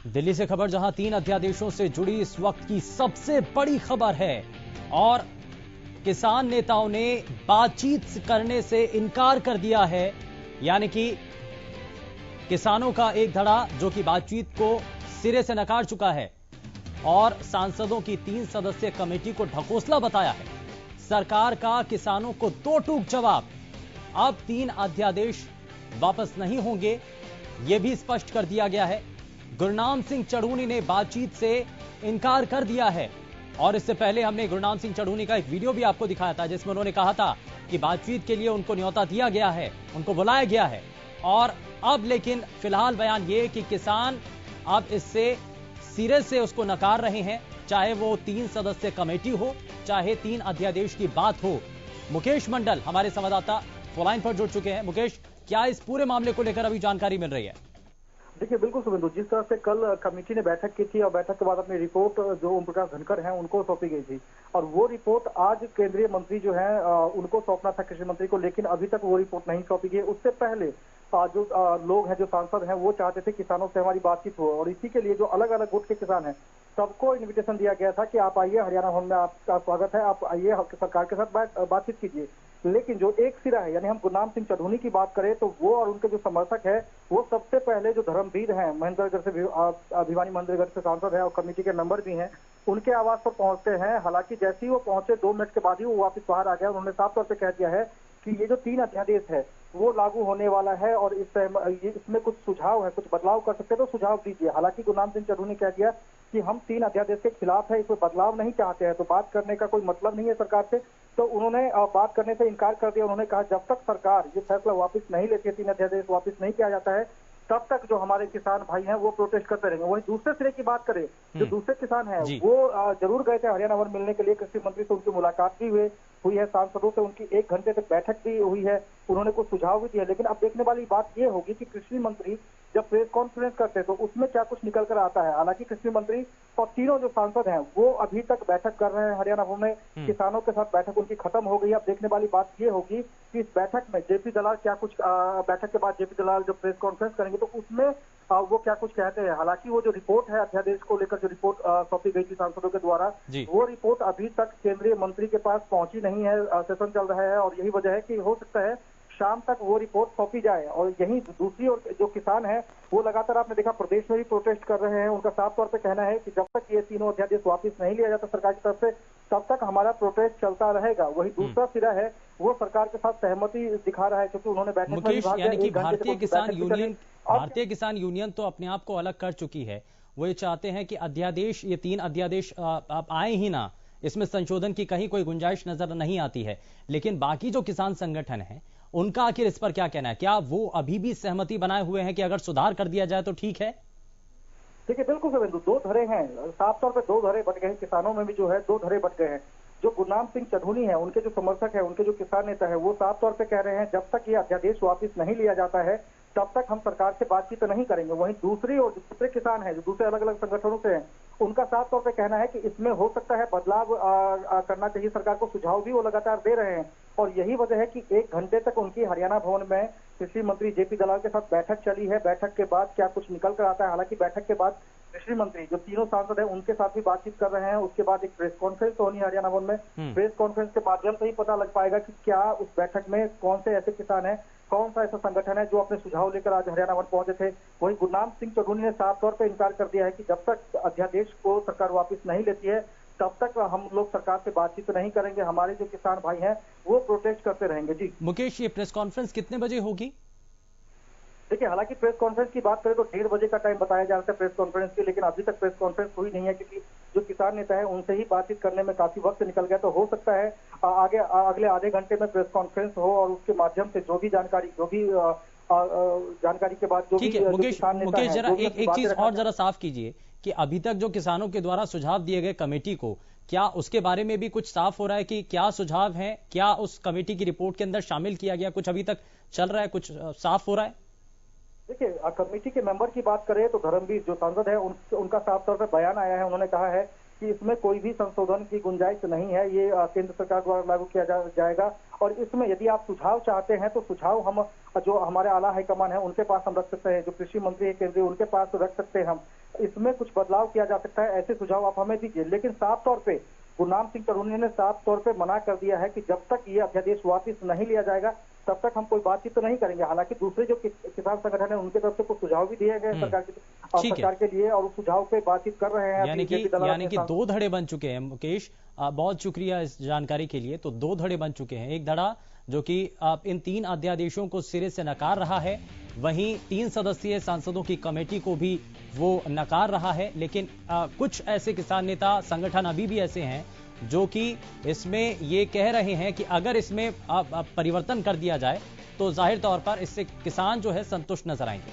दिल्ली से खबर, जहां 3 अध्यादेशों से जुड़ी इस वक्त की सबसे बड़ी खबर है और किसान नेताओं ने बातचीत करने से इनकार कर दिया है। यानी कि किसानों का एक धड़ा जो कि बातचीत को सिरे से नकार चुका है और सांसदों की 3 सदस्यीय कमेटी को ढकोसला बताया है। सरकार का किसानों को दो टूक जवाब। अब 3 अध्यादेश वापस नहीं होंगे, यह भी स्पष्ट कर दिया गया है। गुरनाम सिंह चढ़ूनी ने बातचीत से इनकार कर दिया है और इससे पहले हमने गुरनाम सिंह चढ़ूनी का एक वीडियो भी आपको दिखाया था जिसमें उन्होंने कहा था कि बातचीत के लिए उनको न्योता दिया गया है, उनको बुलाया गया है। और अब लेकिन फिलहाल बयान ये कि किसान अब इससे सिरे से उसको नकार रहे हैं, चाहे वो 3 सदस्यीय कमेटी हो, चाहे 3 अध्यादेश की बात हो। मुकेश मंडल हमारे संवाददाता फोनलाइन पर जुड़ चुके हैं। मुकेश, क्या इस पूरे मामले को लेकर अभी जानकारी मिल रही है? देखिए, बिल्कुल शुभेंदु, जिस तरह से कल कमेटी ने बैठक की थी और बैठक के बाद अपनी रिपोर्ट जो ओम प्रकाश धनखड़ हैं उनको सौंपी गई थी और वो रिपोर्ट आज केंद्रीय मंत्री जो है उनको सौंपना था, कृषि मंत्री को, लेकिन अभी तक वो रिपोर्ट नहीं सौंपी गई। उससे पहले जो लोग हैं, जो सांसद हैं, वो चाहते थे किसानों से हमारी बातचीत हो और इसी के लिए जो अलग अलग गुट के किसान हैं सबको इन्विटेशन दिया गया था कि आप आइए, हरियाणा भवन में आपका स्वागत है, आप आइए, सरकार के साथ बातचीत कीजिए। लेकिन जो एक सिरा है, यानी हम गुरनाम सिंह चढ़ूनी की बात करें तो वो और उनके जो समर्थक है वो सबसे पहले जो धर्मवीर हैं, महेंद्रगढ़ से भिवानी महेंद्रगढ़ से सांसद है और कमेटी के मेंबर भी हैं, उनके आवास पर पहुंचते हैं। हालांकि जैसे ही वो पहुंचे 2 मिनट के बाद ही वो वापस बाहर आ गया। उन्होंने साफ तौर पर कह दिया है कि ये जो 3 अध्यादेश है वो लागू होने वाला है और इसमें कुछ सुझाव है, कुछ बदलाव कर सकते हैं तो सुझाव दीजिए। हालांकि गुरनाम सिंह चढ़ूनी कह दिया कि हम 3 अध्यादेश के खिलाफ है, इसमें बदलाव नहीं चाहते हैं, तो बात करने का कोई मतलब नहीं है सरकार से। तो उन्होंने बात करने से इनकार कर दिया। उन्होंने कहा जब तक सरकार ये फैसला वापस नहीं लेती है, 3 अध्यादेश वापस नहीं किया जाता है, तब तक जो हमारे किसान भाई हैं वो प्रोटेस्ट करते रहेंगे। वहीं दूसरे सिरे की बात करें, जो दूसरे किसान हैं वो जरूर गए थे हरियाणा भवन मिलने के लिए। कृषि मंत्री से उनकी मुलाकात भी हुई है, सांसदों से उनकी 1 घंटे तक बैठक भी हुई है, उन्होंने कुछ सुझाव भी दिए। लेकिन अब देखने वाली बात ये होगी कि कृषि मंत्री जब प्रेस कॉन्फ्रेंस करते हैं तो उसमें क्या कुछ निकल कर आता है। हालांकि कृषि मंत्री और तीनों जो सांसद हैं वो अभी तक बैठक कर रहे हैं हरियाणा भवन में। किसानों के साथ बैठक उनकी खत्म हो गई। अब देखने वाली बात ये होगी कि इस बैठक में जेपी दलाल क्या कुछ बैठक के बाद जेपी दलाल जब प्रेस कॉन्फ्रेंस करेंगे तो उसमें वो क्या कुछ कहते हैं। हालांकि वो जो रिपोर्ट है अध्यादेश को लेकर, जो रिपोर्ट सौंपी गई थी सांसदों के द्वारा, वो रिपोर्ट अभी तक केंद्रीय मंत्री के पास पहुंची नहीं है। सेशन चल रहा है और यही वजह है कि हो सकता है शाम तक वो रिपोर्ट सौंपी जाए। और यही दूसरी ओर जो किसान है वो लगातार, आपने देखा, प्रदेश में भी प्रोटेस्ट कर रहे हैं। उनका साफ तौर पे कहना है कि जब तक ये 3 अध्यादेश वापस नहीं लिया जाता सरकार की तरफ से, तब तक हमारा प्रोटेस्ट चलता रहेगा। वही दूसरा सिरा है वो सरकार के साथ सहमति दिखा रहा है, क्योंकि उन्होंने बैठक में यानी कि भारतीय किसान यूनियन तो अपने आप को अलग कर चुकी है। वो ये चाहते हैं कि अध्यादेश, ये 3 अध्यादेश आप आए ही ना, इसमें संशोधन की कहीं कोई गुंजाइश नजर नहीं आती है। लेकिन बाकी जो किसान संगठन है उनका आखिर इस पर क्या कहना है? क्या वो अभी भी सहमति बनाए हुए हैं कि अगर सुधार कर दिया जाए तो ठीक है? देखिए, बिल्कुल शुभेंदु, 2 धड़े हैं, साफ तौर पे 2 धड़े बट गए हैं। किसानों में भी जो है 2 धड़े बट गए हैं। जो गुरनाम सिंह चढ़ूनी है, उनके जो समर्थक है, उनके जो किसान नेता है, वो साफ तौर पे कह रहे हैं जब तक ये अध्यादेश वापस नहीं लिया जाता है तब तक हम सरकार से बातचीत नहीं करेंगे। वहीं दूसरी और दूसरे किसान हैं जो दूसरे अलग अलग संगठनों से हैं, उनका साफ तौर पे कहना है कि इसमें हो सकता है बदलाव करना चाहिए सरकार को। सुझाव भी वो लगातार दे रहे हैं और यही वजह है कि 1 घंटे तक उनकी हरियाणा भवन में कृषि मंत्री जेपी दलाल के साथ बैठक चली है। बैठक के बाद क्या कुछ निकल कर आता है। हालांकि बैठक के बाद कृषि मंत्री जो तीनों सांसद हैं उनके साथ भी बातचीत कर रहे हैं। उसके बाद एक प्रेस कॉन्फ्रेंस होनी है हरियाणा भवन में। प्रेस कॉन्फ्रेंस के माध्यम से ही पता लग पाएगा कि क्या उस बैठक में कौन से ऐसे किसान हैं, कौन सा ऐसा संगठन है जो अपने सुझाव लेकर आज हरियाणा भवन पहुंचे थे। वहीं गुरनाम सिंह चढ़ूनी ने साफ तौर पर इनकार कर दिया है कि जब तक अध्यादेश को सरकार वापस नहीं लेती है तब तक हम लोग सरकार से बातचीत नहीं करेंगे। हमारे जो किसान भाई हैं वो प्रोटेस्ट करते रहेंगे। जी मुकेश, ये प्रेस कॉन्फ्रेंस कितने बजे होगी? देखिए, हालांकि प्रेस कॉन्फ्रेंस की बात करें तो 1:30 बजे का टाइम बताया जा रहा है प्रेस कॉन्फ्रेंस की, लेकिन अभी तक प्रेस कॉन्फ्रेंस हुई नहीं है क्योंकि जो किसान नेता है उनसे ही बातचीत करने में काफी वक्त निकल गया। तो हो सकता है आगे अगले आधे घंटे में प्रेस कॉन्फ्रेंस हो और उसके माध्यम से जो भी जानकारी के बाद जो भी मुकेश, जरा एक चीज और जरा साफ कीजिए कि अभी तक जो किसानों के द्वारा सुझाव दिए गए कमेटी को, क्या उसके बारे में भी कुछ साफ हो रहा है कि क्या सुझाव है, क्या उस कमेटी की रिपोर्ट के अंदर शामिल किया गया? कुछ अभी तक चल रहा है, कुछ साफ हो रहा है? देखिए, कमेटी के मेंबर की बात करें तो धर्मवीर जो सांसद है उनका साफ तौर पर बयान आया है। उन्होंने कहा है कि इसमें कोई भी संशोधन की गुंजाइश नहीं है, ये केंद्र सरकार द्वारा लागू किया जाएगा और इसमें यदि आप सुझाव चाहते हैं तो सुझाव हम जो हमारे आला हाईकमान है उनके पास हम रख सकते हैं, जो कृषि मंत्री है केंद्रीय उनके पास रख सकते हैं हम। इसमें कुछ बदलाव किया जा सकता है, ऐसे सुझाव आप हमें दीजिए। लेकिन साफ तौर पे गुरनाम सिंह तरूनी ने साफ तौर पे मना कर दिया है कि जब तक ये अध्यादेश वापस नहीं लिया जाएगा तब तक हम कोई बातचीत तो नहीं करेंगे। हालांकि दूसरे जो किसान संगठन है उनके तरफ से कुछ सुझाव भी दिए गए सरकार के लिए, और उस सुझाव पे बातचीत कर रहे हैं। यानी कि दो धड़े बन चुके हैं मुकेश, बहुत शुक्रिया इस जानकारी के लिए। तो दो धड़े बन चुके हैं, एक धड़ा जो कि इन 3 अध्यादेशों को सिरे से नकार रहा है, वहीं 3 सदस्यीय सांसदों की कमेटी को भी वो नकार रहा है। लेकिन कुछ ऐसे किसान नेता संगठन अभी भी ऐसे हैं जो कि इसमें ये कह रहे हैं कि अगर इसमें परिवर्तन कर दिया जाए तो जाहिर तौर पर इससे किसान जो है संतुष्ट नजर आएंगे।